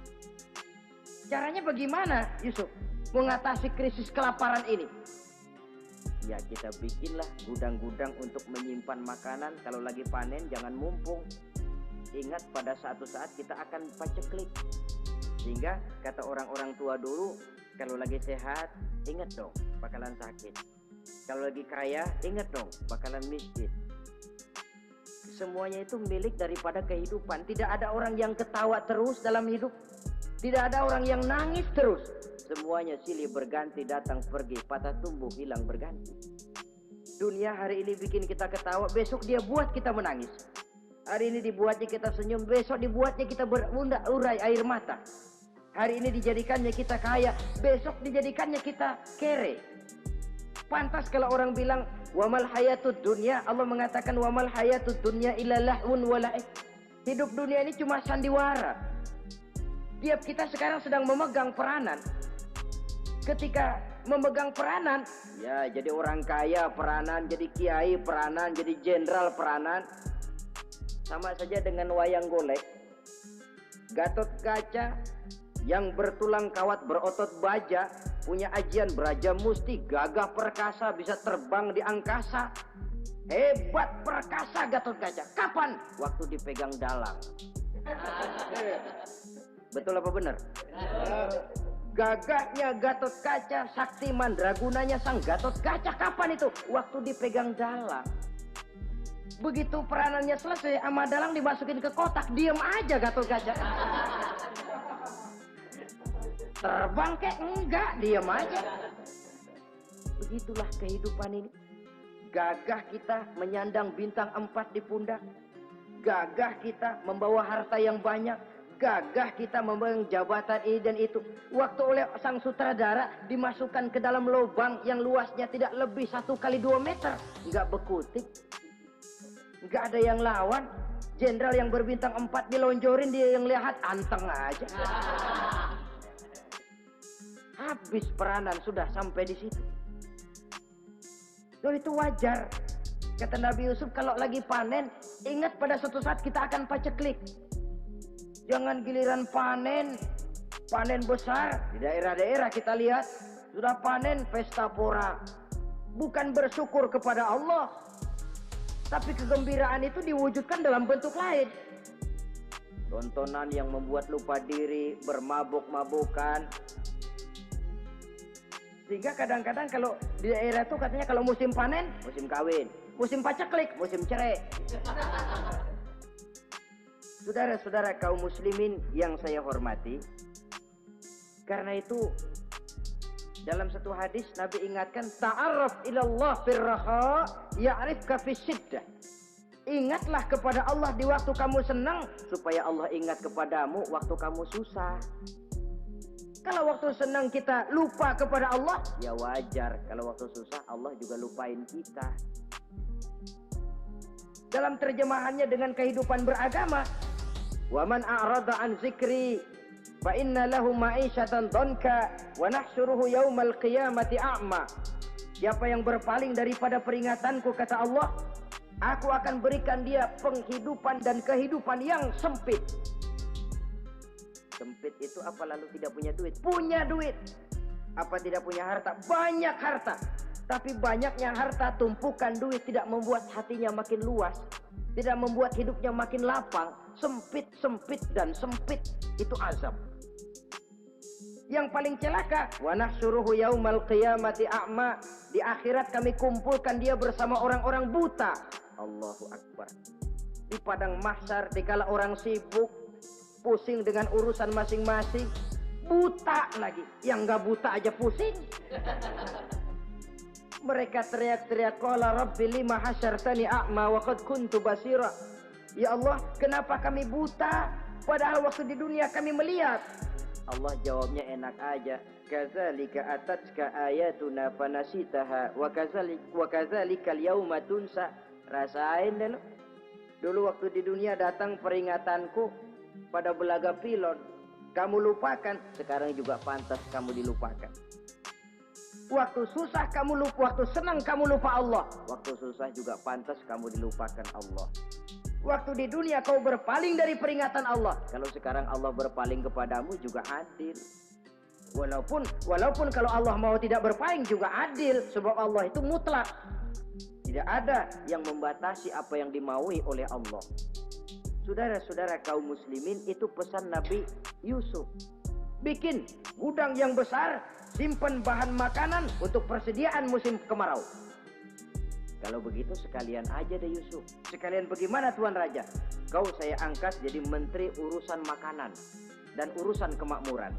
Speaker 1: Caranya bagaimana Yusuf mengatasi krisis kelaparan ini? Ya kita bikinlah gudang-gudang untuk menyimpan makanan. Kalau lagi panen jangan mumpung. Ingat pada suatu saat kita akan paceklik. Sehingga kata orang-orang tua dulu, kalau lagi sehat, ingat dong bakalan sakit. Kalau lagi kaya, ingat dong bakalan miskin. Semuanya itu milik daripada kehidupan. Tidak ada orang yang ketawa terus dalam hidup. Tidak ada orang yang nangis terus. Semuanya silih berganti, datang pergi, patah tumbuh, hilang berganti. Dunia hari ini bikin kita ketawa, besok dia buat kita menangis. Hari ini dibuatnya kita senyum, besok dibuatnya kita berurai air mata. Hari ini dijadikannya kita kaya, besok dijadikannya kita kere. Pantas kalau orang bilang, wamal hayatud dunya, Allah mengatakan wamal hayatud dunya illa lahun wala'ib. Hidup dunia ini cuma sandiwara. Tiap kita sekarang sedang memegang peranan. Ketika memegang peranan, ya jadi orang kaya peranan, jadi kiai peranan, jadi jenderal peranan. Sama saja dengan wayang golek. Gatot Kaca yang bertulang kawat berotot baja, punya ajian beraja musti, gagah perkasa, bisa terbang di angkasa. Hebat perkasa Gatot Kaca. Kapan? Waktu dipegang dalang. Betul apa benar? Gagahnya Gatot Kaca, sakti mandragunanya sang Gatot Kaca. Kapan itu? Waktu dipegang dalang. Begitu peranannya selesai, sama dalang dimasukin ke kotak, diem aja Gatot Kaca. Terbang kek? Enggak, diem aja. Begitulah kehidupan ini. Gagah kita menyandang bintang 4 di pundak. Gagah kita membawa harta yang banyak. Gagah kita memegang jabatan ini dan itu. Waktu oleh sang sutradara dimasukkan ke dalam lubang yang luasnya tidak lebih 1 kali 2 meter. Enggak bekutik. Enggak ada yang lawan. Jenderal yang berbintang 4 dilonjorin, dia yang lihat anteng aja. Habis peranan sudah sampai di situ. Dan itu wajar. Kata Nabi Yusuf, kalau lagi panen, ingat pada suatu saat kita akan paceklik. Jangan giliran panen besar. Di daerah-daerah kita lihat, sudah panen pesta pora. Bukan bersyukur kepada Allah. Tapi kegembiraan itu diwujudkan dalam bentuk lain. Tontonan yang membuat lupa diri, bermabuk-mabukan. Sehingga kadang-kadang kalau di daerah itu katanya kalau musim panen, musim kawin. Musim paceklik, musim cerai. Saudara-saudara kaum muslimin yang saya hormati, karena itu dalam satu hadis Nabi ingatkan, ta'arraf ilallah firraha ya'rifka fisyiddah. Ingatlah kepada Allah di waktu kamu senang, supaya Allah ingat kepadamu waktu kamu susah. Kalau waktu senang kita lupa kepada Allah, ya wajar. Kalau waktu susah Allah juga lupain kita. Dalam terjemahannya dengan kehidupan beragama, wa man a'rada an zikri fa inna lahu ma'isyatan dhanka wa nahsyuruhu yaumal qiyamati a'ma. Siapa yang berpaling daripada peringatanku, kata Allah, aku akan berikan dia penghidupan dan kehidupan yang sempit. Sempit itu apa lalu tidak punya duit? Punya duit. Apa tidak punya harta? Banyak harta. Tapi banyaknya harta, tumpukan duit tidak membuat hatinya makin luas. Tidak membuat hidupnya makin lapang. Sempit, sempit, dan sempit. Itu azab. Yang paling celaka, wa nahsyuruhu yaumal qiyamati a'ma. Di akhirat kami kumpulkan dia bersama orang-orang buta. Allahu Akbar. Di padang mahsyar, dikala orang sibuk, pusing dengan urusan masing-masing, buta lagi. Yang gak buta aja pusing. Mereka teriak-teriak, qala rabbi lima hasyartani a'ma wa qad kuntu basira. Ya Allah, kenapa kami buta padahal waktu di dunia kami melihat? Allah jawabnya enak aja, kadzalika atatka ayatuna fanasitaha wa kadzalika al-yauma tunsa. Rasain deh lo. Dulu waktu di dunia datang peringatanku pada belaga pilon, kamu lupakan. Sekarang juga pantas kamu dilupakan. Waktu susah kamu lupa, waktu senang kamu lupa Allah. Waktu susah juga pantas kamu dilupakan Allah. Waktu di dunia kau berpaling dari peringatan Allah. Kalau sekarang Allah berpaling kepadamu juga adil. Walaupun kalau Allah mau tidak berpaling juga adil, sebab Allah itu mutlak. Tidak ada yang membatasi apa yang dimaui oleh Allah. Saudara-saudara kaum muslimin, itu pesan Nabi Yusuf. Bikin gudang yang besar, simpan bahan makanan untuk persediaan musim kemarau. Kalau begitu sekalian aja deh Yusuf. Sekalian bagaimana Tuan Raja? Kau saya angkat jadi menteri urusan makanan dan urusan kemakmuran.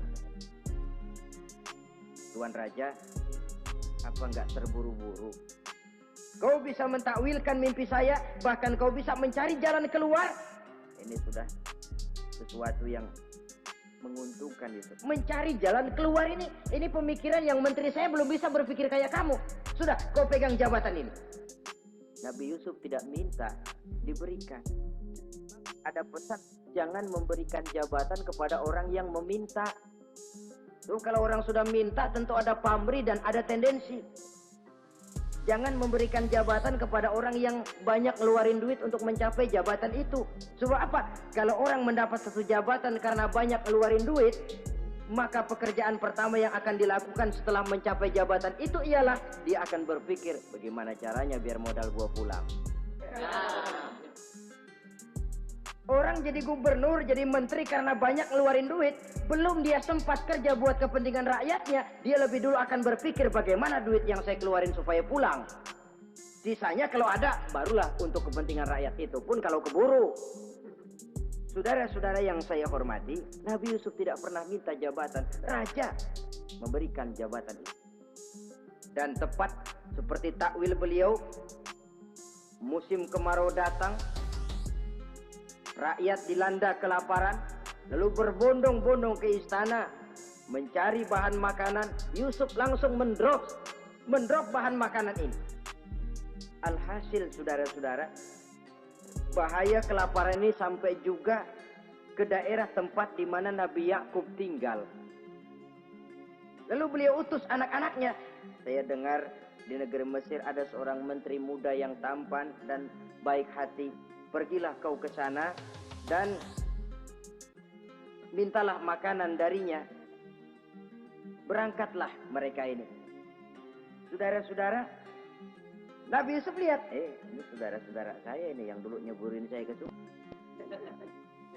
Speaker 1: Tuan Raja, apa enggak terburu-buru? Kau bisa mentakwilkan mimpi saya, bahkan kau bisa mencari jalan keluar. Ini sudah sesuatu yang menguntungkan Yusuf. Mencari jalan keluar ini pemikiran yang menteri saya belum bisa berpikir kayak kamu. Sudah, kau pegang jabatan ini. Nabi Yusuf tidak minta diberikan. Ada pesan, jangan memberikan jabatan kepada orang yang meminta. Tuh, kalau orang sudah minta tentu ada pamrih dan ada tendensi. Jangan memberikan jabatan kepada orang yang banyak ngeluarin duit untuk mencapai jabatan itu. Sebab apa? Kalau orang mendapat satu jabatan karena banyak ngeluarin duit, maka pekerjaan pertama yang akan dilakukan setelah mencapai jabatan itu ialah dia akan berpikir bagaimana caranya biar modal gua pulang. Orang jadi gubernur, jadi menteri karena banyak ngeluarin duit, belum dia sempat kerja buat kepentingan rakyatnya, dia lebih dulu akan berpikir bagaimana duit yang saya keluarin supaya pulang. Sisanya kalau ada, barulah untuk kepentingan rakyat, itu pun kalau keburu. Saudara-saudara yang saya hormati, Nabi Yusuf tidak pernah minta jabatan. Raja memberikan jabatan itu. Dan tepat seperti takwil beliau, musim kemarau datang, rakyat dilanda kelaparan, lalu berbondong-bondong ke istana mencari bahan makanan. Yusuf langsung mendrop bahan makanan ini. Alhasil saudara-saudara, bahaya kelaparan ini sampai juga ke daerah tempat di mana Nabi Yakub tinggal. Lalu beliau utus anak-anaknya. Saya dengar di negeri Mesir ada seorang menteri muda yang tampan dan baik hati. Pergilah kau ke sana dan mintalah makanan darinya. Berangkatlah mereka ini. Saudara-saudara, Nabi Yusuf lihat, ini saudara-saudara saya ini yang dulu nyeburin saya ke sungai.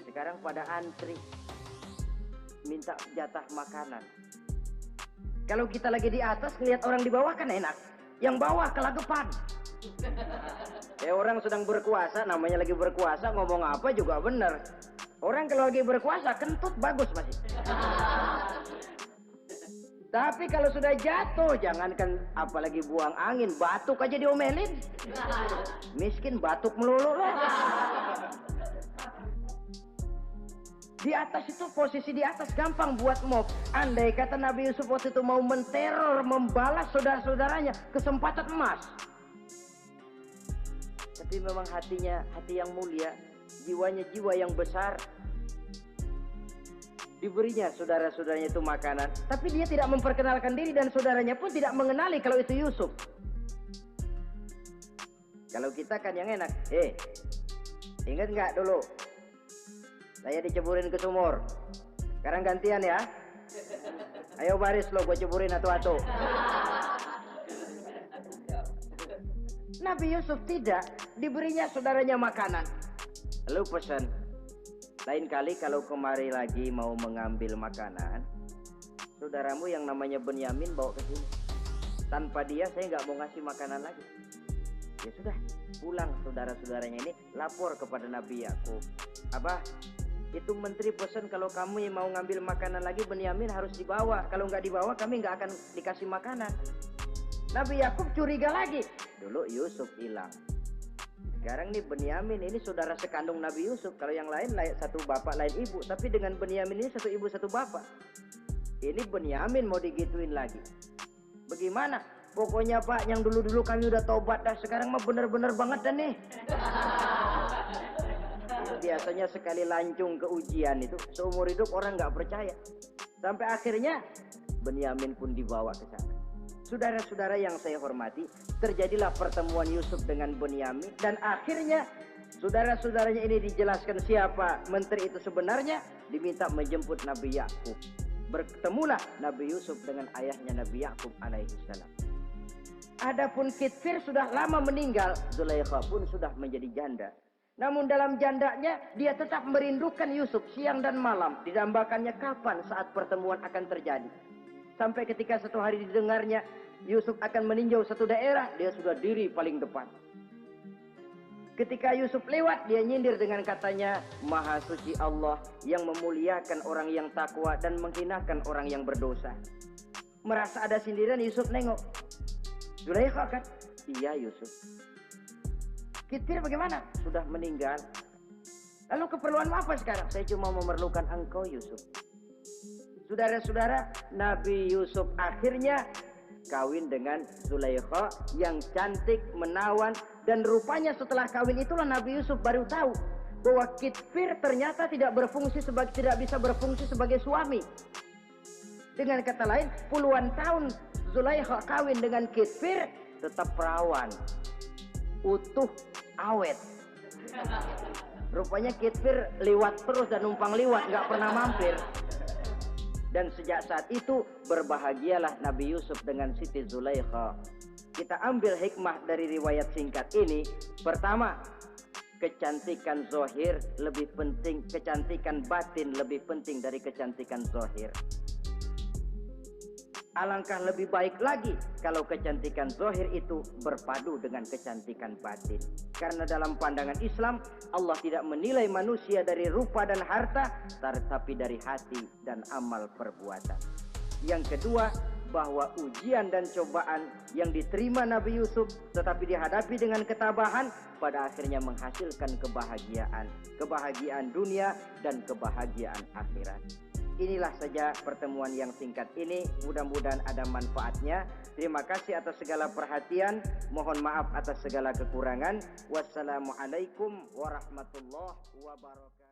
Speaker 1: Sekarang pada antri minta jatah makanan. Kalau kita lagi di atas ngelihat orang di bawah kan enak. Yang bawah kelagapan. Orang sedang berkuasa, namanya lagi berkuasa, ngomong apa juga benar. Orang kalau lagi berkuasa kentut bagus masih. Tapi kalau sudah jatuh, jangankan apalagi buang angin, batuk aja diomelin. Miskin batuk melulu lah. Di atas itu, posisi di atas gampang buat mob. Andai kata Nabi Yusuf waktu itu mau menteror, membalas saudara-saudaranya, kesempatan emas. Tapi memang hatinya hati yang mulia, jiwanya jiwa yang besar. Diberinya saudara-saudaranya itu makanan, tapi dia tidak memperkenalkan diri dan saudaranya pun tidak mengenali kalau itu Yusuf. Kalau kita kan yang enak, ingat nggak dulu saya diceburin ke sumur, sekarang gantian ya, ayo baris lo, gue ceburin atu-atu. Nabi Yusuf tidak, diberinya saudaranya makanan. Lalu pesan, lain kali kalau kemari lagi mau mengambil makanan, saudaramu yang namanya Benyamin bawa ke sini. Tanpa dia saya nggak mau ngasih makanan lagi. Ya sudah, pulang saudara-saudaranya ini lapor kepada Nabi Yakub. Abah, itu menteri pesan kalau kamu yang mau ngambil makanan lagi, Benyamin harus dibawa. Kalau nggak dibawa kami nggak akan dikasih makanan. Nabi Yakub curiga lagi. Dulu Yusuf hilang. Sekarang nih Benyamin ini saudara sekandung Nabi Yusuf. Kalau yang lain satu bapak lain ibu, tapi dengan Benyamin ini satu ibu satu bapak. Ini Benyamin mau digituin lagi. Bagaimana? Pokoknya Pak, yang dulu-dulu kami udah tobat dah, sekarang mah bener-bener banget dah nih. Biasanya sekali lancung ke ujian itu seumur hidup orang nggak percaya. Sampai akhirnya Benyamin pun dibawa ke sana. Saudara-saudara yang saya hormati, terjadilah pertemuan Yusuf dengan Benyamin dan akhirnya saudara-saudaranya ini dijelaskan siapa menteri itu sebenarnya, diminta menjemput Nabi Yakub. bertemulah Nabi Yusuf dengan ayahnya Nabi Yakub alaihissalam. Adapun Kitfir sudah lama meninggal, Zulaikha pun sudah menjadi janda. Namun dalam jandanya dia tetap merindukan Yusuf siang dan malam. Didambakannya kapan saat pertemuan akan terjadi. Sampai ketika satu hari didengarnya Yusuf akan meninjau satu daerah, dia sudah diri paling depan. Ketika Yusuf lewat, dia nyindir dengan katanya, Maha suci Allah yang memuliakan orang yang takwa dan menghinakan orang yang berdosa. Merasa ada sindiran, Yusuf nengok. Zulaikha kan? Iya Yusuf. Kitfir bagaimana? Sudah meninggal. Lalu keperluanmu apa sekarang? Saya cuma memerlukan engkau Yusuf. Saudara-saudara, Nabi Yusuf akhirnya kawin dengan Zulaikha yang cantik, menawan. Dan rupanya setelah kawin itulah Nabi Yusuf baru tahu bahwa Kitfir ternyata tidak bisa berfungsi sebagai suami. Dengan kata lain, puluhan tahun Zulaikha kawin dengan Kitfir tetap perawan, utuh, awet. Rupanya Kitfir liwat terus dan numpang liwat, nggak pernah mampir. Dan sejak saat itu berbahagialah Nabi Yusuf dengan Siti Zulaikha. Kita ambil hikmah dari riwayat singkat ini. Pertama, kecantikan zahir lebih penting, kecantikan batin lebih penting dari kecantikan zahir. Alangkah lebih baik lagi kalau kecantikan zahir itu berpadu dengan kecantikan batin. Karena dalam pandangan Islam, Allah tidak menilai manusia dari rupa dan harta, tetapi dari hati dan amal perbuatan. Yang kedua, bahwa ujian dan cobaan yang diterima Nabi Yusuf tetapi dihadapi dengan ketabahan, pada akhirnya menghasilkan kebahagiaan dunia dan kebahagiaan akhirat. Inilah saja pertemuan yang singkat ini, mudah-mudahan ada manfaatnya. Terima kasih atas segala perhatian, mohon maaf atas segala kekurangan. Wassalamualaikum warahmatullahi wabarakatuh.